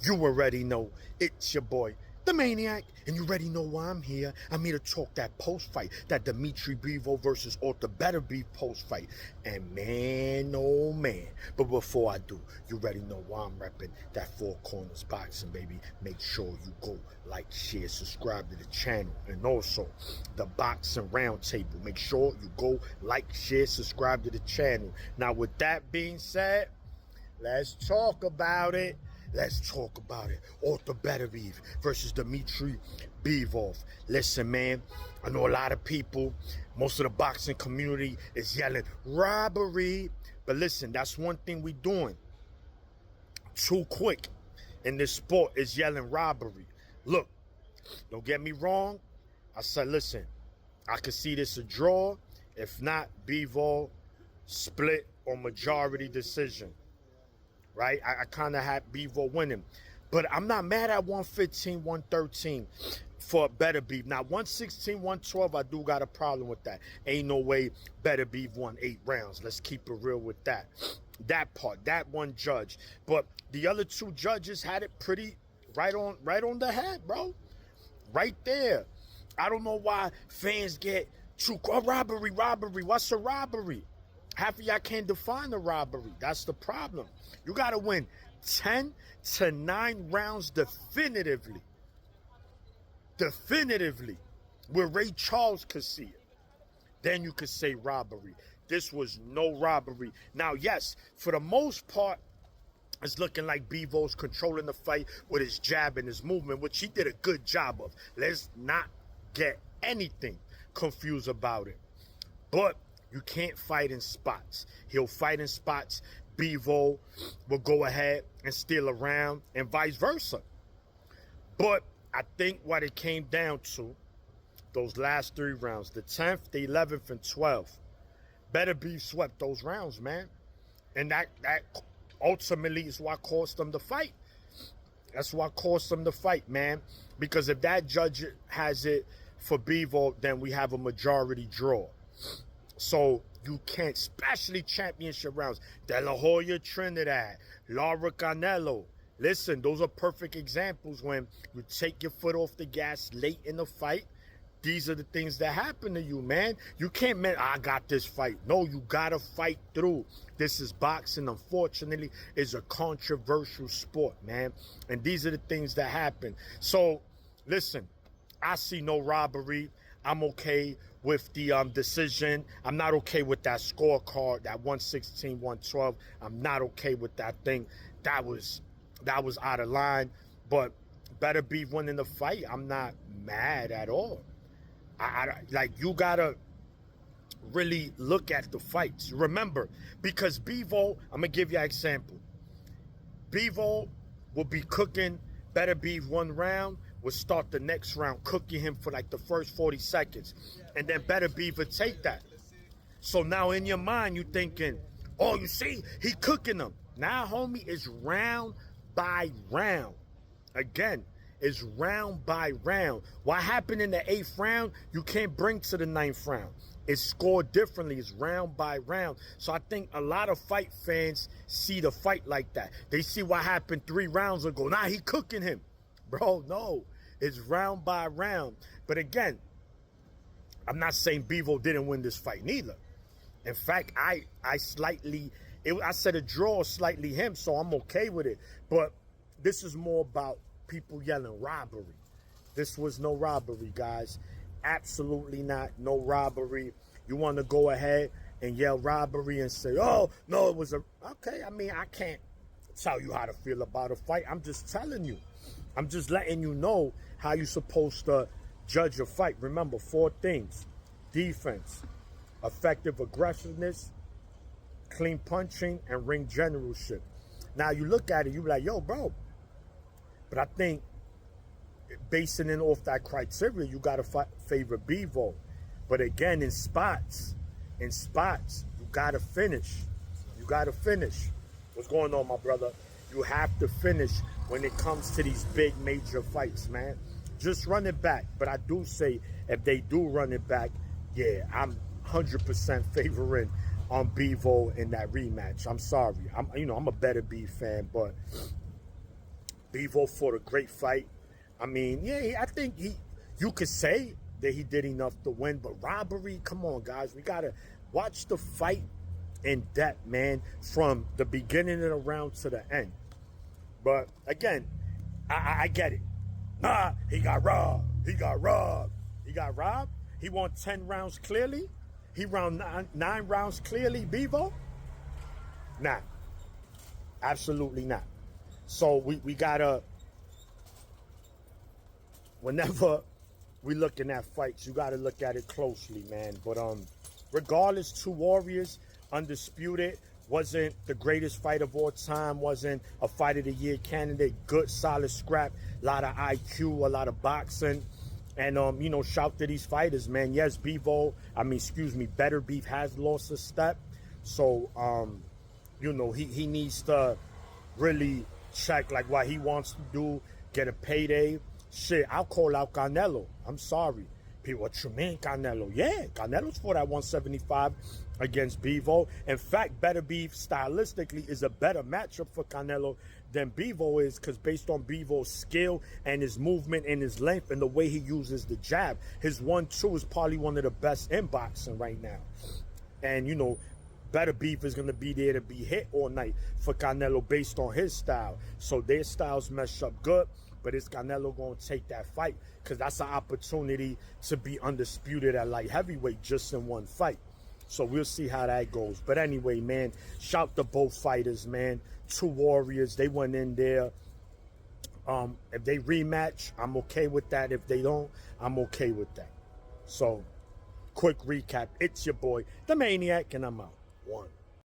You already know it's your boy, the Maniac, and you already know why I'm here. I'm here to talk that post-fight, that Dimitri Bivol versus Artur Beterbiev post-fight. And man, oh man. But before I do, you already know why I'm repping that Four Corners Boxing, baby. Make sure you go like, share, subscribe to the channel. And also, the Boxing Roundtable. Make sure you go like, share, subscribe to the channel. Now, with that being said, let's talk about it. Let's talk about it. Artur Beterbiev versus Dimitri Bivol. Listen, man, I know a lot of people, most of the boxing community is yelling robbery. But listen, that's one thing we doing too quick in this sport is yelling robbery. Look, don't get me wrong. I said, listen, I could see this a draw. If not, Bivol split or majority decision. Right? I kind of had Bivol winning. But I'm not mad at 115, 113 for Beterbiev. Now, 116, 112, I do got a problem with that. Ain't no way Beterbiev won 8 rounds. Let's keep it real with that. That part, that one judge. But the other 2 judges had it pretty right on the head, bro. Right there. I don't know why fans get too, robbery. What's a robbery? Half of y'all can't define the robbery. That's the problem. You got to win 10 to 9 rounds definitively. Definitively. Where Ray Charles could see it. Then you could say robbery. This was no robbery. Now, yes, for the most part, it's looking like Bivol's controlling the fight with his jab and his movement, which he did a good job of. Let's not get anything confused about it. But you can't fight in spots. He'll fight in spots. Bivol will go ahead and steal a round and vice versa. But I think what it came down to, those last 3 rounds, the 10th, the 11th, and 12th, Beterbiev swept those rounds, man. And that ultimately is what caused them to fight. That's what caused them to fight, man. Because if that judge has it for Bivol, then we have a majority draw. So you can't, especially championship rounds. De La Hoya Trinidad, Laura Canelo. Listen, those are perfect examples when you take your foot off the gas late in the fight. These are the things that happen to you, man. You can't, man, I got this fight. No, you got to fight through. This is boxing, unfortunately, is a controversial sport, man. And these are the things that happen. So, listen, I see no robbery. I'm okay with the decision. I'm not okay with that scorecard, that 116, 112. I'm not okay with that thing. That was out of line. But Beterbiev winning the fight, I'm not mad at all. Like, you gotta really look at the fights. Remember, because Bivol, I'm gonna give you an example. Bivol will be cooking Beterbiev 1 round, will start the next round cooking him for like the first 40 seconds. And then Beterbiev would take that. So now in your mind, you thinking, oh, you see, he cooking them. Now, homie, it's round by round. Again, it's round by round. What happened in the 8th round, you can't bring to the 9th round. It's scored differently. It's round by round. So I think a lot of fight fans see the fight like that. They see what happened 3 rounds ago. Nah, he cooking him. Bro, no. It's round by round. But again, I'm not saying Bivol didn't win this fight neither. In fact, I said a draw slightly him, so I'm okay with it. But this is more about people yelling robbery. This was no robbery, guys. Absolutely not. No robbery. You want to go ahead and yell robbery and say, oh, no, it was a... Okay, I mean, I can't tell you how to feel about a fight. I'm just telling you. I'm just letting you know how you're supposed to judge a fight. Remember, 4 things. Defense, effective aggressiveness, clean punching, and ring generalship. Now, you look at it, you be like, yo, bro. But I think basing it off that criteria, you got to favor Bivol. But again, in spots, you got to finish. You got to finish. What's going on, my brother? You have to finish when it comes to these big major fights, man. Just run it back. But I do say, if they do run it back, yeah, I'm 100% favoring on Bivol in that rematch. I'm sorry. I'm a Beterbiev fan, but Bivol fought a great fight. I mean, yeah, I think you could say that he did enough to win, but robbery, come on, guys. We got to watch the fight in depth, man, from the beginning of the round to the end. But again, I get it. Nah, he got robbed. He got robbed. He got robbed. He won 10 rounds clearly. He won 9 rounds clearly, Bivol? Nah. Absolutely not. So we gotta, whenever we looking at fights, you gotta look at it closely, man. But regardless, two warriors, undisputed, wasn't the greatest fight of all time, wasn't a fight of the year candidate, good solid scrap, a lot of IQ, a lot of boxing. And, you know, shout to these fighters, man. Yes, Beterbiev has lost a step. So, you know, he needs to really check, like, what he wants to do, get a payday. Shit, I'll call out Canelo. I'm sorry. People, what you mean, Canelo? Yeah, Canelo's fought at 175 against Bivol. In fact, Beterbiev stylistically is a better matchup for Canelo than Bivol is, because based on Bivol's skill and his movement and his length and the way he uses the jab, his 1-2 is probably one of the best in boxing right now. And, you know, Beterbiev is going to be there to be hit all night for Canelo based on his style. So their styles mesh up good, but is Canelo going to take that fight? Because that's an opportunity to be undisputed at light heavyweight just in one fight. So we'll see how that goes. But anyway, man, shout to both fighters, man. Two warriors. They went in there. If they rematch, I'm okay with that. If they don't, I'm okay with that. So, quick recap. It's your boy, the Maniac, and I'm out. 1.